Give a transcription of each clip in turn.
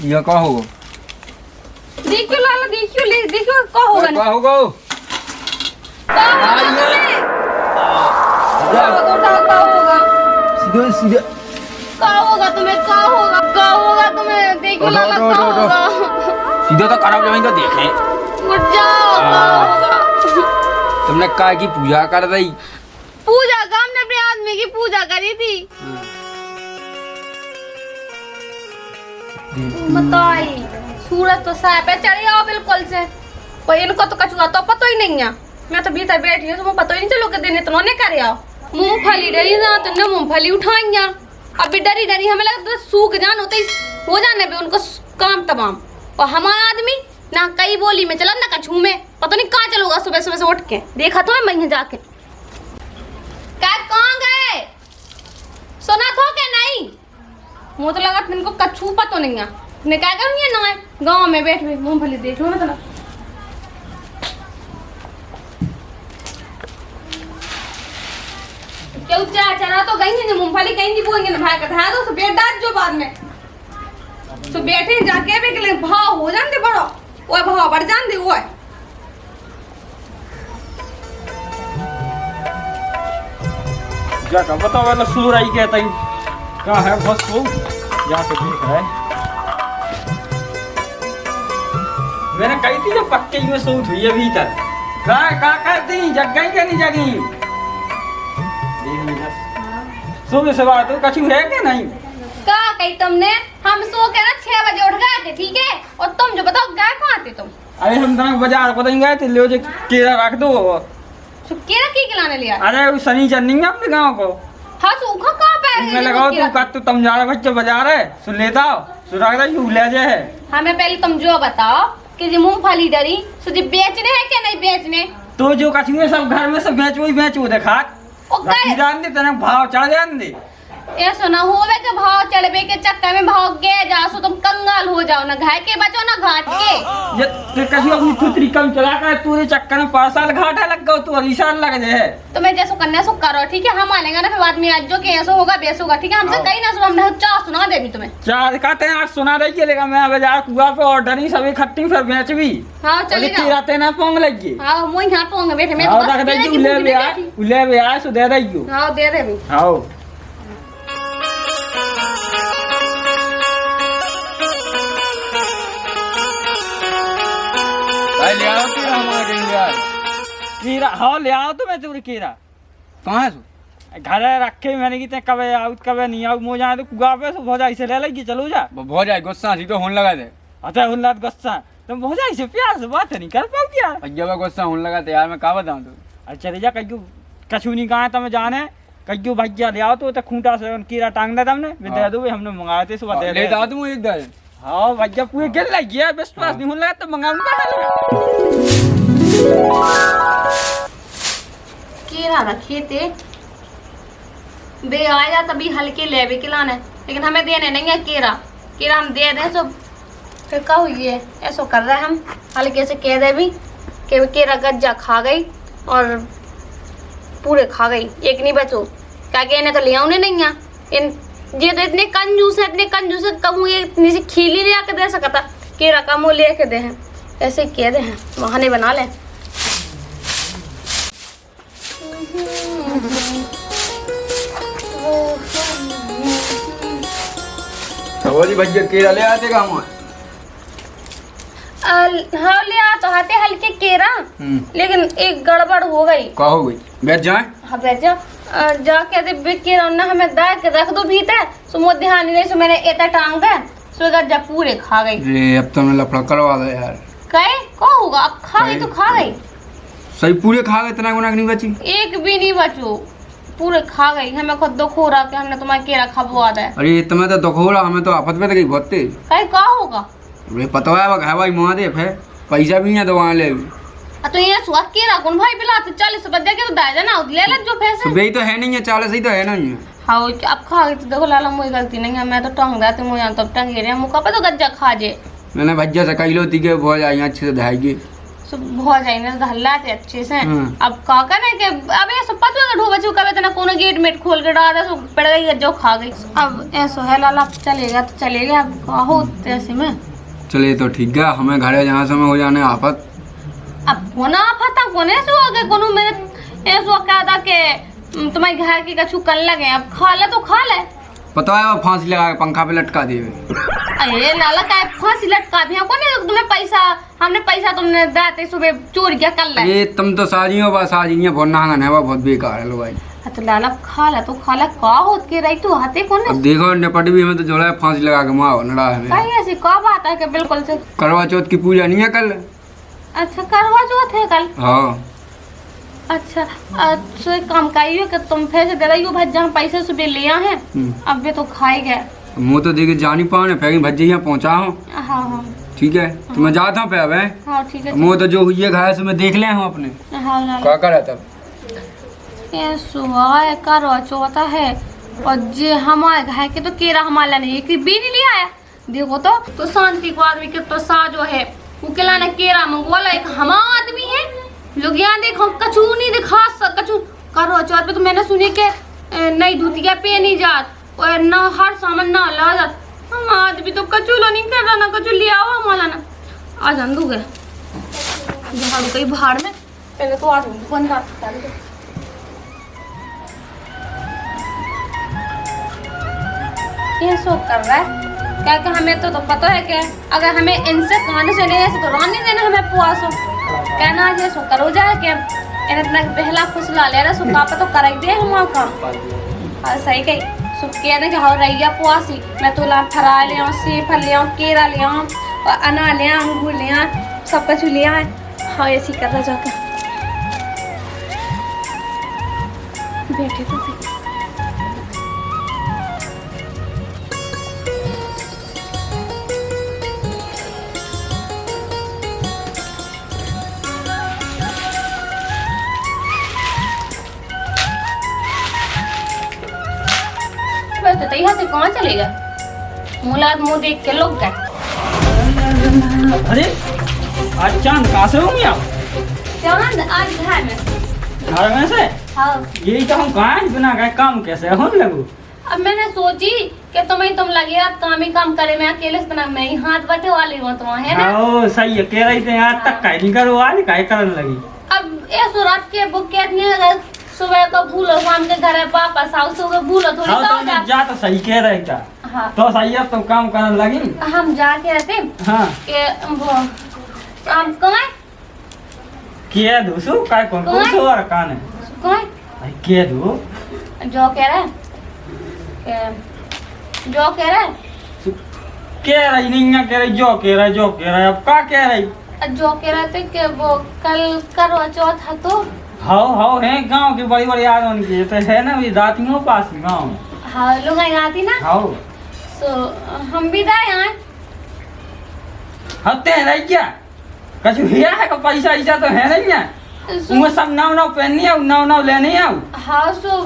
यह का हो देखियो लाला देखियो ले देखियो का होगा का होगा सीधे सीधे का होगा तुम्हें देखियो लाला का होगा सीधे तो खराब जमीन तो देखे उठ जाओ का होगा तुमने काय की पूजा कर रही पूजा का हमने अपने आदमी की पूजा करी थी बताई सूरज तो साफ है चढ़ी आओ बिल्कुल से पर इनको तो कछुआ तो पता ही नहीं है मैं तो भीतर बैठी हूँ तो पता ही नहीं चलो के दिन इतना नहीं करे आओ मूंगफली डरी ना तुमने मूंगफली उठाई अभी डरी डरी हमें लगता है सूख जान होते हो जाने पे उनको काम तमाम और हमारा आदमी ना कई बोली में चला ना कछू में पता नहीं कहाँ चलोगा सुबह सुबह से उठ के देखा तो मैं जाके कहाँ गए सुना तो क्या नहीं मुझे तो लगा इनको कछू पता नहीं है ने क्या करूँ ये ना गांव में बैठ भी मूंगफली देख लो मतलब क्यों चना तो गई नहीं मूंगफली कहीं नहीं बोएंगे ना भाई का था तो बेट डाल जो बाद में तो बैठे जाके भी के भाव हो जाते बड़ो वो भाव बढ़ जाते वो जाकर बताओ वाला सूर आई कहता ही कहाँ है बस वो जाके देख रहा है मैंने कही थी जब पक्के में सूट हुई है भीतर कहाँ कहती जग गई क्या नहीं जगी सुबह से बात हो कछु है क्या नहीं का कही तुमने हम सो के ना 6 बजे उठ गए थे ठीक है और तुम जो बताओ गए कहाँ थे तुम अरे हम तो बाजार पता नहीं गए थे ले जो केरा रख दो केरा की खिलाने लिया अरे वो शनि चन्नी है अपने गाँव को हाँ सूखा कहाँ पे मैं लगाओ तू कट तो तुम जा रहे बच्चे बाजार है सुन लेता हो सुराग यू ले जाए हमें पहले तुम जो बताओ कि जो मूंगफली डरी सो जी बेचने हैं क्या नहीं बेचने तो जो कछुए सब घर में सब बेचो ही बेचो देखा जान दे तेरे भाव चढ़ जान दे ऐसा ना होवे के भाव चढ़वे के चक्कर में भाव गए जासो तुम कंगाल हो जाओ ना घाय के बचो ना घाट के ये ते कछु अपनी खुतरी कम चला कर तूने चक्कर में 5 साल घाटा लग गयो तू अरीसान लग जाए तो मैं जैसो कन्या सो करो ठीक है हम आलेंगे ना फिर बाद में आज जो के ऐसा होगा बेस होगा ठीक है हमसे कहीं ना सुनो हमने चार सुना देवी तुम्हें चार कहते हैं आज सुना रही लेगा मैं बाजार कुआ पे ऑर्डर नहीं सभी खट्टी फिर बेच भी हां चली जाओ तेरा ना पोंग लगी हां मोई यहां पोंग बैठे मैं तो रख दई ले ले आ सो दे दई हां दे दे भी हां ले आओ कीड़ा हमारे यार कीड़ा हाँ ले आओ तो मैं तुम कीड़ा कहाँ है तू घर रखे मैंने की कब आउट कब नहीं आउट मो जाए तो कुआ पे सो भौजा इसे ले लगी चलो जा बहुत जाए गुस्सा सीधे होने लगा दे अच्छा हुल्लात गुस्सा तुम भौजा इसे प्यार से बात नहीं कर पाओ यार भैया गुस्सा होने लगा था यार मैं क्या बताऊँ तू अच्छा चले जा कहीं कछु नहीं कहा था मैं जाने कहीं भैया ले आओ तो खूंटा से कीड़ा टांग दे हमने दे दो हमने मंगाए थे सुबह दे ले जाओ तुम एक दिन हाँ भैया पूरे गिर लगी है विश्वास नहीं होने लगा तो मंगाऊं केरा रखे थे बे आया तभी हल्के लेवे के लाने लेकिन हमें देने नहीं है केरा केरा हम दे दें तो फिर क्या हुई है ऐसा कर रहे हैं हम हल्के से कह दे भी कि केरा गज्जा खा गई और पूरे खा गई एक नहीं बचो क्या कि इन्हें तो ले आने नहीं है इन ये तो इतने कंजूस है कम ये इतनी सी खीली ले आके दे सकता केरा का मुँह ले के दे हैं ऐसे ही कह दे हैं बहाने बना ले तो जी भैया केरा ले आते का हम हाँ ले आ तो आते हल्के केरा लेकिन एक गड़बड़ हो गई क्या हो गई बैठ जाए हाँ बैठ जा जाके दे केरा ना हमें दा के रख दो भीतर सो मोर ध्यान नहीं सो मैंने एता टांग दे सो गज्जा पूरे खा गई रे अब तो मैं लफड़ा करवा दे यार कहे को होगा अब खा गई तो खा गई सही पूरे खा गए इतना गुना नहीं बची एक भी नहीं बचो पूरे खा गई हमें खुद दुख हो रहा कि हमने तुम्हारा केरा खबवा दे अरे तुम्हें तो दुख हो रहा हमें तो आफत में तो गई बहुत तेज कहे का होगा अरे पता है भाई महादेव है पैसा भी नहीं है तो वहाँ ले तो ये सुआ केरा कौन भाई बिला तो 40 बजे के तो दे देना ले ले जो पैसे सुबह ही तो है नहीं है 40 ही तो है नहीं है हाँ अब खा गई तो देखो लाला मुझे गलती नहीं है मैं तो टंग गया तो मुझे तो टंगे रहे मुँह पे तो गज्जा खा जे मैंने भज्जा से कही लो ती के बहुत आई अच्छे से धाएगी सब हो जाएंगे धल्ला थे अच्छे से। अब का करे के अबे सब पता है ढो बच्चों का तना कोनो गेट मेट खोल के डाला सो पड़ गई जो खा गई। अब ऐसो है लाला चलेगा तो चलेगा, अब का हो ऐसे में चले तो ठीक है, हमें घरे जहाँ समय हो जाने आफत। अब कोना आफत कोने से हो गए कोनो मेरे ऐसो कहा था कि तुम्हारे घर की कछु कर लगे, अब खा ले तो खा ले। पता है वो फांसी लगा के पंखा पे लटका दिए। अरे लाला का फांसी लटका दिया कोने तुम्हें पैसा, हमने पैसा तुमने देते सुबह चोर क्या कर ले। ये तुम तो साजियो बस साजियो बहुत नांगन है, वो बहुत बेकार है लो भाई। तो लाला खा ला तो खा ला का होत के रही तू हाथे कोने। अब देखो निपट भी हमें तो जोड़ा फांसी लगा के मार नड़ा है। भाई ऐसी का बात है कि बिल्कुल से करवा चौथ की पूजा नहीं है कल? अच्छा करवा चौथ है कल। हाँ अच्छा अच्छा एक काम करियो कि तुम फिर से दे रही हो भाई जहाँ पैसे सुबह लिया है अब भी तो खाए गए। मुँह तो देखे जा नहीं पाने फिर भज्जिया पहुँचा हूँ। हाँ हाँ ठीक है तो मैं जाता हूँ पे अब। हाँ ठीक है। मुँह तो जो हुई है घाय से मैं देख ले हूँ अपने। हाँ लाला क्या करा तब ये सुबह करवा चौथ है और जे हमारे घर के तो केरा हमारा नहीं एक भी नहीं लिया आया। देखो तो शांति को आदमी के तो साजो है वो के लाना केरा मंगवाला एक हमारा आदमी है लोग यहाँ देखो कछु नहीं दिखा कछु करवा चौथ पे तो मैंने सुनी के नई धुतिया पे नहीं जात और ना हर सामान ना ला जात। हम आदमी तो कछु ला नहीं कर रहा ना कछु लिया हुआ हमारा ना आ जान दूंगे झाड़ू कहीं बाहर में पहले तो आ जाऊंगी कौन बात कर ये सो कर रहा है क्या कि हमें तो पता है कि अगर हमें इनसे खाने से नहीं ऐसे तो रान नहीं देना हमें पुआसो कहना ये सो करो जाए कि इतना पहला फुसला ले रहा सो का तो कर ही दे हम काम और सही कही सो कहने कि हाँ रैया पुआसी मैं तो ला फरा ले आऊँ सेब ले आऊँ केरा ले आऊँ और अनार ले आऊँ अंगूर ले आऊँ सब कुछ ले आए। हाँ ऐसी कर रहा जाकर बैठे तो थे। तो यहाँ से कहाँ चलेगा मुलाद मुँह देख के लोग गए। अरे आज चांद कहाँ से होंगे आप? चांद आज घर में। घर में से? हाँ यही तो हम कहाँ बिना गए काम कैसे होने लगू। अब मैंने सोची कि तुम लगे आप काम ही काम करे मैं अकेले से मैं ही हाथ बटे वाली हूँ तुम है ना। ओ सही है कह रही थी आज तक कहीं नहीं करो आज कहीं करने लगी। अब ये सुरात के बुक कहती है अगर सुबह को भूलो शाम के घर है वापस आओ सुबह भूलो थोड़ी हाँ, तो जा तो सही कह रहे था। हाँ तो सही है तो काम करने लगी। हम जाके रहते हाँ कि वो हम कहाँ किया दूसू काय कौन कौन सो और कान है कहाँ किया दू जो कह रहा है जो कह रहा है कह रही नहीं कह रही जो कह रहा अब क्या कह रही जो कह रहे थे कि वो कल करवा चौथ है तो हाँ है गांव के बड़ी बड़ी आदमी की तो है ना भी दातियों पास गांव हाँ लोग आती ना हाँ तो हम भी दाए यहाँ हते हैं नहीं क्या कछु हिया है का पैसा ऐसा तो है नहीं है उनमें सब नाव पहननी है नाव लेनी है हाँ सो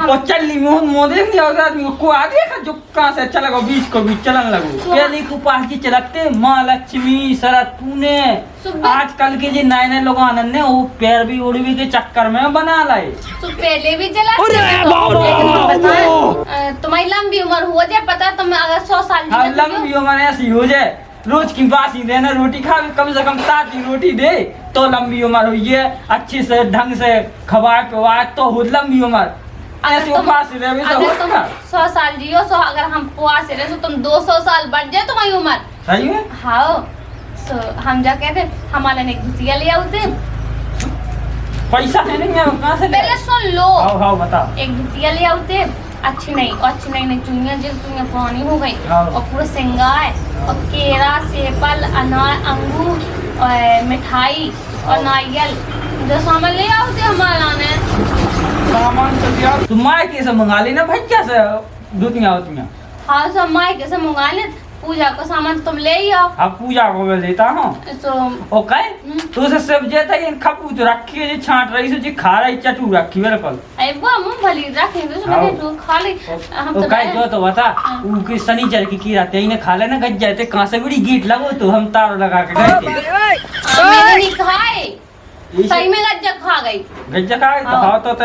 वो चलनी मोदी नहीं होगा आदमी को आगे का जो कहाँ से चला गया बीच को भी चलन लगो पहले को पास की चलते माँ लक्ष्मी शरद पुणे आजकल के जो नए नए लोग आनंद ने वो पैर भी उड़वी के चक्कर में बना लाए तो पहले भी चला तुम्हारी लंबी उम्र हो जाए पता तुम अगर 100 साल हाँ लंबी उम्र ऐसी हो जाए रोज की बासी देना रोटी खा कम से कम 7 ही रोटी दे तो लंबी उम्र हुई है अच्छे से ढंग से खवा पवा तो हो लंबी उम्र ऐसे उपास रहे तो होगा 100 साल जियो सो अगर हम उपवास रहे तो तुम 200 साल बढ़ जाए तुम्हारी उम्र सही है। हाँ तो हम जा कहते हमारे ने गुतिया ले आते पैसा है नहीं कहाँ से पहले सुन लो हाँ बताओ एक गुतिया ले आते अच्छी नहीं चुनिया जिस चुनिया पुरानी हो गई और पूरा सिंगार और केरा सेपल अनार अंगूर और मिठाई और नारियल जो सामान ले आते हमारा ने सामान तो दिया तुम माय कैसे मंगा लेना भाई कैसे दूतियाँ होती हैं हाँ सब माय कैसे मंगा ले पूजा का सामान तुम ले ही आओ। अब पूजा को मैं लेता हूँ। तो ओके तो उसे सब जेता है खपू तो रखी है, छांट रही से जी खा रही चटू रखी बिल्कुल। अरे वो मूंगफली रखे तो मैंने तो खा ली। हम तो ओके जो तो बता ऊ के शनिचर की रहते ही ने खा लेना गज जाते कहां से बड़ी गीट लगो तो हम तार लगा के गए थे। मैंने नहीं खाए, सही में गज्जा खा गई। गज्जा खा तो हाँ तो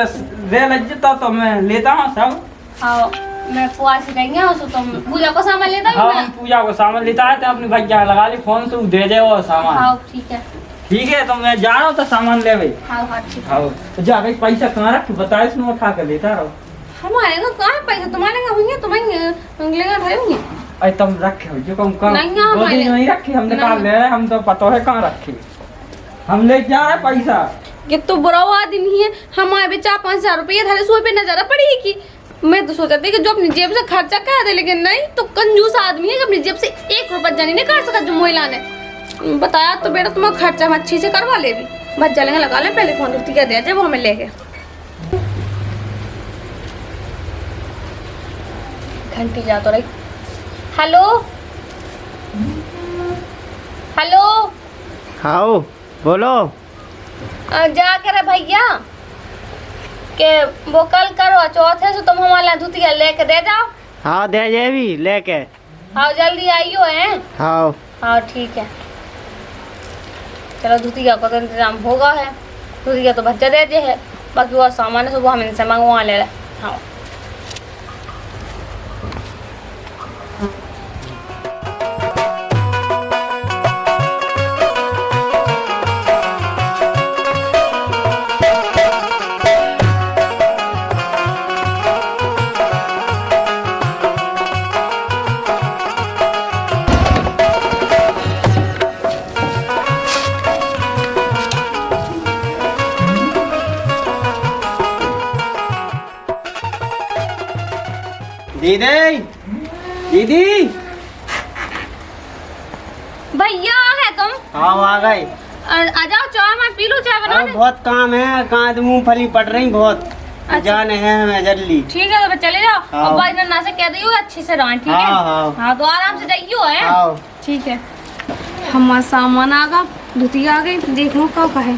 रे लज्जता तो मैं लेता हूँ सब। हाँ मैं कुआ से कहेंगे उसको तुम पूजा को सामान लेता हाँ हूँ हम पूजा को सामान लेता है तो अपनी भैया लगा ली फोन से दे दे वो सामान। हाँ ठीक है। ठीक है तो मैं जा रहा हूँ तो सामान ले भाई। हाँ हाँ ठीक है। हाँ तो जा भाई पैसा कहाँ रख बता इसमें उठा कर लेता रहो। हमारे को कहाँ पैसा तुम्हारे का होंगे, तुम्हें लेगा भरे होंगे। अरे तुम रखे हो जो कम कम नहीं, हमारे नहीं रखे हमने कहा नहीं। ले रहे हम तो पता है कहाँ रखे हम ले जा रहे पैसा। ये तो बुरा आदमी है, हमारे भी 4-5 रुपये धरे सो पे नजर पड़ी कि मैं तो सोचा थी कि जो अपनी जेब से खर्चा कर दे, लेकिन नहीं तो कंजूस आदमी है कि अपनी जेब से 1 रुपया जानी नहीं कर सका। जो महिला ने बताया तो बेटा तुम्हारा खर्चा हम अच्छी से करवा ले भी बच जाएंगे, लगा ले पहले फोन रुकती कर दिया जब वो हमें ले गए। घंटी जा तो रही। हेलो हेलो हाँ बोलो। जा कर भैया के वो कल करो चौथ है, तो तुम हमारा धुतिया लेके दे जाओ। हाँ दे जे भी लेके। हाँ जल्दी आइयो है। हाँ हाँ ठीक है चलो, धुतिया का तो इंतजाम होगा है, धुतिया तो बच्चा दे दे है, बाकी वो सामान है सुबह हम इनसे मंगवा ले रहे। हाँ दीदी दीदी। भैया है तुम? हाँ आ गए। आ जाओ चाय मैं पी लूं, चाय बना हाँ, दे। बहुत काम है, कहाँ तो मूंगफली पड़ रही बहुत। जाने हैं हमें जल्दी। ठीक है तो चले जाओ हाँ। और भाई नन्ना से कह दियो अच्छे से रहन, ठीक है? हाँ, हाँ। हाँ तो आराम से जाइयो है। हाँ। ठीक है हमारा सामान आ गया, धुतिया आ गई, देख लो कब है।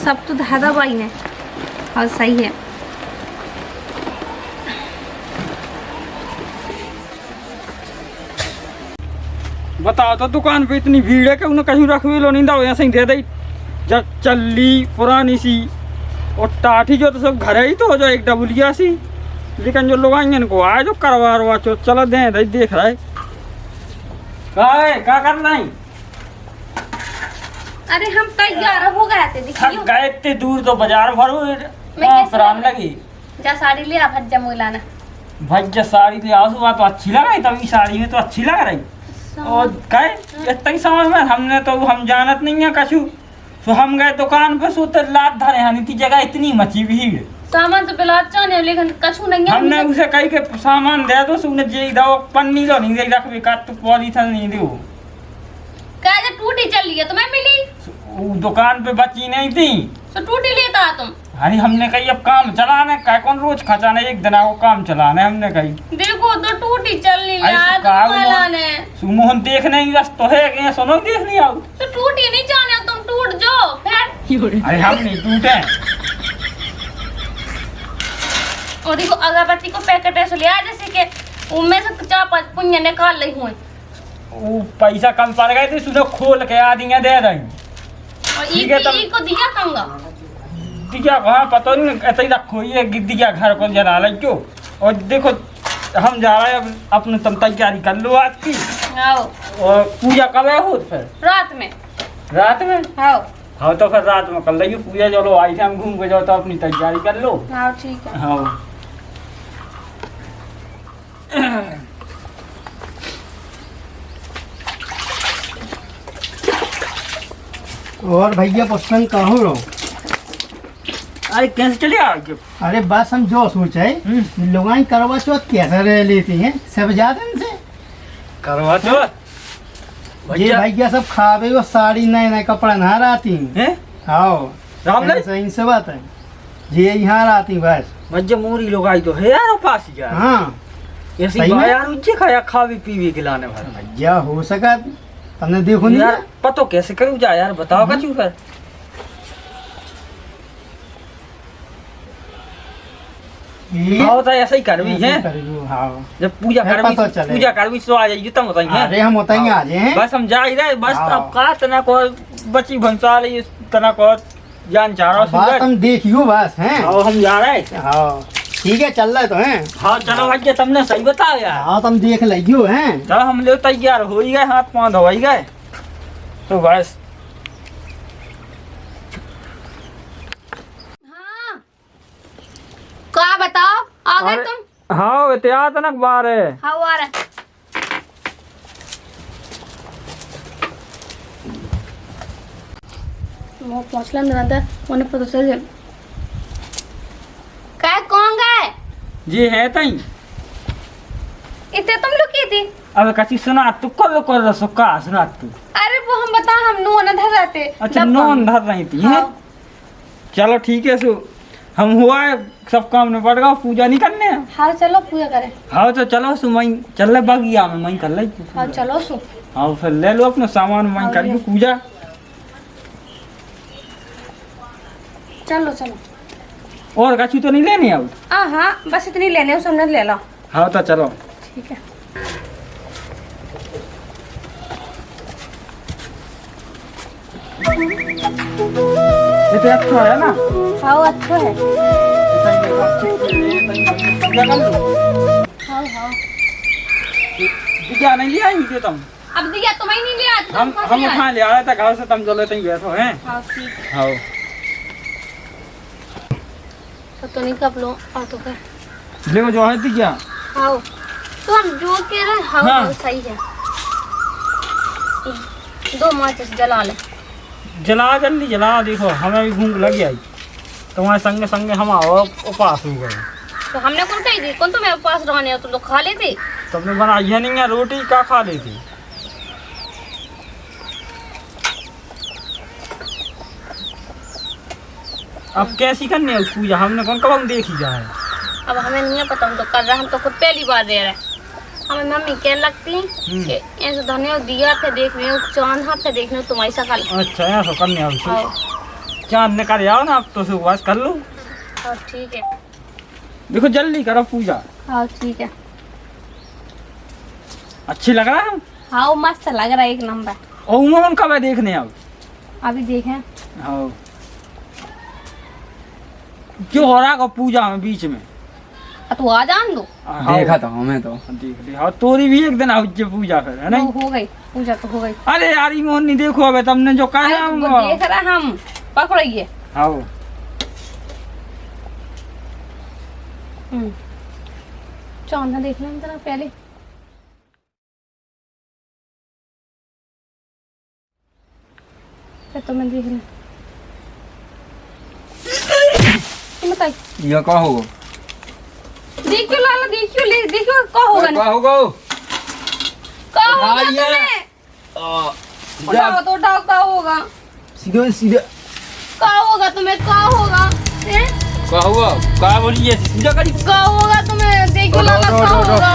सब तो दादा भाई ने और सही है। बताओ तो दुकान पे इतनी भीड़ है कि उन्हें कहीं रख भी लो नहीं दो ऐसे ही दे दी जब चल्ली पुरानी सी और टाठी जो तो सब घर ही तो हो जाए एक डबुलिया सी, लेकिन जो लोग आएंगे इनको आए जो करवा रवा चो चलो दे देख रहा है क्या कर रहे हैं। अरे हम तैयार हो गए थे, देखियो। गए इतने दूर तो बाजार भर कैसे फरान लगी। जा साड़ी ले आ भज्जा मोलाना। भज्जा साड़ी ले आओ सुबह तो अच्छी लग रही, तभी साड़ी में तो अच्छी लग रही। और गए इतना ही समझ में हमने तो हम जानत नहीं है कछु, तो हम गए दुकान पे सो तो लात धरे हनी थी जगह इतनी मची भीड़। सामान तो पहले अच्छा नहीं, लेकिन कछु नहीं है। हमने उसे कही के सामान दे दो, सुने जे दो पन्नी लो नहीं दे रखबे का तो पॉलीथिन नहीं दो। क्या जे टूटी चल रही है तुम्हें मिली? वो दुकान पे बची नहीं थी तो टूटी लेता तुम। अरे हमने कही अब काम चलाना है, कौन रोज खचाना, एक दिन को काम चलाना है हमने कही। देखो तो टूटी चल रही अरे है तो का तुम्हारे। सुमोहन देखने की रस तो है कि सुनो देख नहीं आओ। तो टूटी नहीं जाने, तुम टूट जाओ फिर। अरे हम नहीं टूटे। और देखो अगरबत्ती को पैकेट ऐसे लिया जैसे कि उनमें से 4-5 पुंजे निकाल रही हूँ। वो पैसा कम पड़ गए थे, सुनो खोल के आदियाँ दे रही। और ठीक है, तब- ई को दिया कहूँगा। दिया कहाँ पता नहीं, ऐसे ही रखो ये दिया घर को जला लो क्यों। और देखो हम जा रहे हैं अपने तुम तैयारी कर लो आज की। आओ और पूजा कब है हो फिर रात में। रात में। आओ हाँ तो फिर रात में कर लो पूजा, चलो आई थे हम घूम के जाओ तो अपनी तैयारी कर लो। आओ ठीक है। हाँ और भैया पुष्पन कहाँ रहो? अरे कैसे चले आओगे। अरे बस हम जो सोचे लोग करवा चौथ कैसे रह लेती हैं सब ज्यादा से करवा चो ये भैया सब खावे वो साड़ी नए नए कपड़ा नहा आती हैं। हैं आओ राम लाल? सही से बात है। ये यहाँ आती बस। मज्जा मोरी लोग आई तो है यार पास यार। हाँ ऐसी सही में? यार उच्चे खाया खावी पीवी खिलाने भर। भैया हो सका हमने देखो नहीं यार पतो कैसे करूँ जा यार बताओ कचू फिर। ये हाँ तो ऐसा ही करवी है हाँ जब पूजा है, करवी पता चले। पूजा करवी तो आ जाएगी तब बताइए। अरे हम बताएंगे आज हैं। बस हम जा ही रहे बस हाँ। अब का तना को बची भंसा रही तना को जान चाह रहा बात हम देखियो बस हैं। और हम जा रहे हैं। हाँ ठीक है चल रहे तो हैं। हाँ चलो भैया तुमने सही बताया यार। हाँ तुम देख लियो हैं। चलो हम ले तैयार हो ही गए हाथ पाँव धोई गए तो बस। हाँ क्या बताओ आ गए अरे, तुम। हाँ एहतियात ना बार है। हाँ वो आ रहा है। वो पहुंच ला अंदर उन्हें पता चल जाए क्या कौन गए जी है तई इतने तुम लोग की थी। अब कची सुना तू कर रसो का सुना तू। अरे वो हम बता हम नो न धर रहते अच्छा नॉन धर रही थी हैं? हाँ। चलो ठीक है सो हम हुआ है सब काम निपट गया पूजा नहीं करने हैं। हाँ चलो पूजा करें। हाँ तो चलो सो मैं चल रहे बगिया में मैं कर ली हाँ चलो सो। हाँ फिर ले लो अपना सामान मैं हाँ, करिए ले। पूजा। चलो चलो। और कछु तो नहीं लेनी अब। हाँ बस इतनी लेने उसे हमने ले लो। हाँ तो चलो ठीक है। ये तो अच्छा है ना। हाँ वो अच्छा है। पूजा कर लो। हाँ हाँ क्या नहीं लिया ही तुम। अब दिया तुम्हें नहीं लिया हम उठा ले आया था घर से तुम चलो तुम बैठो हैं। हाँ ठीक है। हाँ तो नहीं कब लो और तो क्या देखो जो है थी क्या। हाँ तो हम जो कह रहे हैं हाँ हाँ। वो सही है। 2 माचिस जला ले। जला जल्दी जला देखो हमें भी भूख लग गई तुम्हारे संगे संगे हम आओ उपास हो गए। तो हमने कौन कही थी कौन तुम्हें पास रहने हो तुम लोग खा लेते। तुमने बनाई है नहीं है रोटी क्या खा ली थी। अब कैसी करनी है पूजा हमने कौन कब हम देखी जाए। अब हमें नहीं पता हम तो कर रहे हैं हम तो खुद पहली बार दे रहे हैं। हमें मम्मी कह लगती कि ऐसे धनिया दिया थे देख रही हूँ चांद हाथ से देख रही हूँ तुम्हारी शकल। अच्छा ऐसा करनी है हाँ अब चांद ने कर आओ ना अब तो सुबह कर लो। हाँ ठीक है। देखो जल्दी करो पूजा। हाँ ठीक है। अच्छी लग रहा है। हाँ वो मस्त लग रहा है 1 नंबर। और उमन कब है देखने अब। अभी देखें। हाँ क्यों हो रहा है पूजा में बीच में। तू आ जान दो। हाँ, देखा था हमें तो। देख ली हाँ तोरी भी एक दिन आओ जे पूजा फिर है नहीं। हो गई पूजा तो हो गई। अरे यार ये मोहन नहीं देखो अब तुमने जो कहा अरे है वो देख रहा हम पकड़िए। आओ चांद देख लें जरा पहले। फिर तो मैं देख लें। तुम बताइए ये का होगा देखियो लाला देखियो ले देखियो क्या होगा का ना होगा क्या होगा हाँ, ये। तुम्हें उठाओ तो उठाओ क्या होगा सीधे सीधे क्या होगा तुम्हें क्या होगा हैं? का होगा का बोलिए सीधा करी क्या होगा तुम्हें देखियो लाला उठो, क्या उठो, उठो। होगा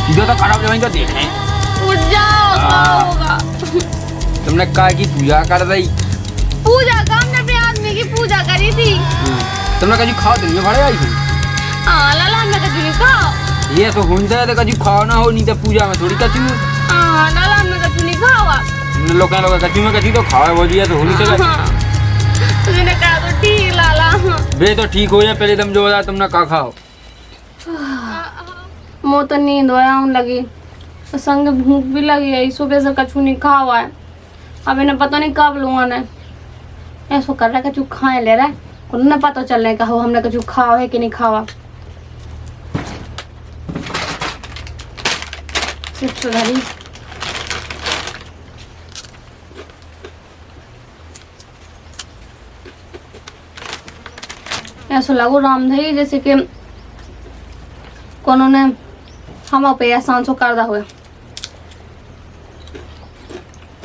सीधा तो खराब जमीन का देखें। उठ जाओ क्या हाँ। होगा तुमने कहा कि पूजा कर रही। पूजा का हमने अपने आदमी की पूजा करी थी। तुमने कभी खाओ दिन में खड़े आई थी। हाँ लाला हमने कभी नहीं खाओ। ये तो हुंदा है तो कभी खाओ ना हो नहीं तो पूजा में थोड़ी कचू। हाँ लाला हमने कभी नहीं खावा। लोग कचू में कची तो खाओ वो जी तो होली से कची। हाँ, तुमने कहा तो ठीक लाला। बे तो ठीक हो जाए पहले तुम जो बता तुमने का खाओ। मुँह तो नींद आने लगी तो संग भूख भी लगी है सुबह से कछु नहीं खा हुआ है। अब इन्हें पता नहीं कब लूँगा ने ऐसा कर रहा है कछु खाए ले रहा है उन्हें पता चल रहा है कहो हमने कछु खाओ है कि नहीं खावा। चिप्स धरी ऐसा लगो रामधई जैसे कि कोनो ने हम पे एहसान सो करदा हुए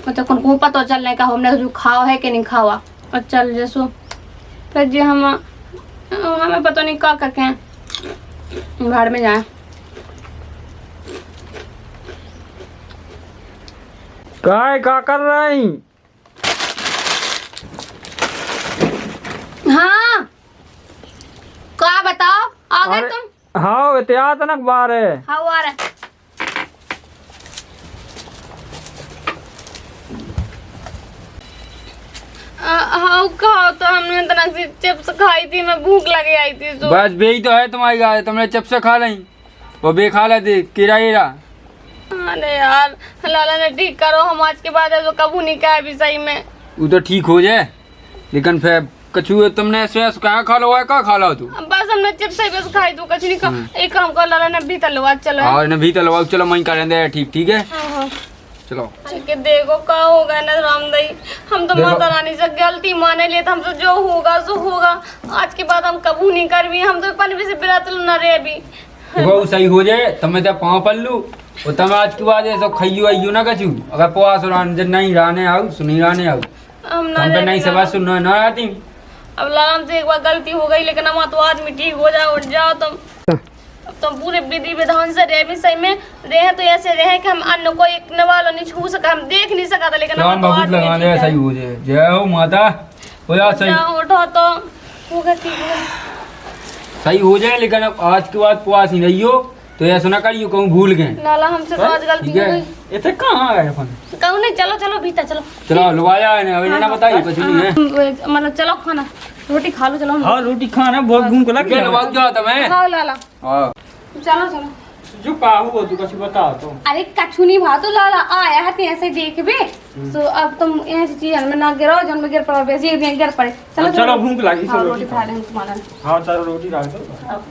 मतलब कौन को पता चल रहा है हमने जो खाओ है कि नहीं खावा और चल जैसो फिर जे हम हमें पता नहीं क्या करके हैं, बाहर में जाए। क्या कर रही? हाँ क्या बताओ, आ गए तुम? हाँ इतिहासनक बार है। हाँ वो आ रहा है। हाँ कहा तो हमने इतना सी चिप्स खाई थी, मैं भूख लगी आई थी तो। बस बेही तो है तुम्हारी गाय, तुमने चिप्स खा ली वो बे खा ले किरा हीरा। अरे यार लाला ने ठीक करो, हम आज के बाद ऐसा कबू नहीं कहा भी सही में। वो तो ठीक हो जाए, लेकिन फिर कछु तुमने ऐसे कहाँ खा लो है, कहाँ खा लो तू? बस हमने चिप्स ही बस खाई तू, कुछ नहीं खा। एक काम कर, लाला ने भी तलवा चलो। और न भी तलवाओ, चलो वहीं करें दे, ठीक है हाँ। चलो। ठीक है, देखो क्या होगा ना रामदई, हम तो माता रानी से गलती माने लिए, हमसे जो होगा सो होगा। आज के बाद हम कबू नहीं कर भी, हम तो पन भी से बिरातल न रहे भी। वो सही हो जाए, तुम्हें तो पाँव पल्लू और तुम आज के बाद ऐसा खाइयो आइयो ना कछु। अगर पुआस नहीं रहने आओ सुनी रहने आओ, हम हम पे नहीं सवाल सुनना ना आती। अब लाला से एक बार गलती हो गई, लेकिन हम तो आदमी ठीक हो जाओ, उठ जाओ तुम। अब तुम पूरे विधि विधान से रहे भी सही में रहे, तो ऐसे रहे कि हम अन्न को एक नवालो नहीं छू सका, हम देख नहीं सका था, लेकिन हम तो बहुत लगा ले सही हो जाए। जय हो माता, हो जा सही, उठो तो होगा ठीक है। सही हो जाए, लेकिन अब आज के बाद पुआस ही नहीं हो तो ऐसा ना करियो कहूँ भूल गए। लाला हमसे तो आज गलती ठीक हो है। गई। इतने कहाँ गए अपन? कहूँ नहीं, चलो चलो भीतर चलो। चलो लुभाया है ना, अभी ना बताइए कुछ नहीं है। मतलब चलो खाना रोटी खा लो, चलो हाँ रोटी खाना बहुत भूख लग क्या लुभाओ जाओ तुम्हें? खाओ लाला, हाँ चलो चलो। जो का हुआ तू कुछ बता तो। अरे कछु नहीं भातो लाला, आया है ते ऐसे देख बे, तो अब तुम ऐसी चीज में ना गिरो, जन में गिर पड़ा वैसे एक दिन गिर पड़े। चलो चलो भूख लगी, हाँ, चलो रोटी खा लेंगे तुम्हारा। हाँ चलो रोटी खा लो।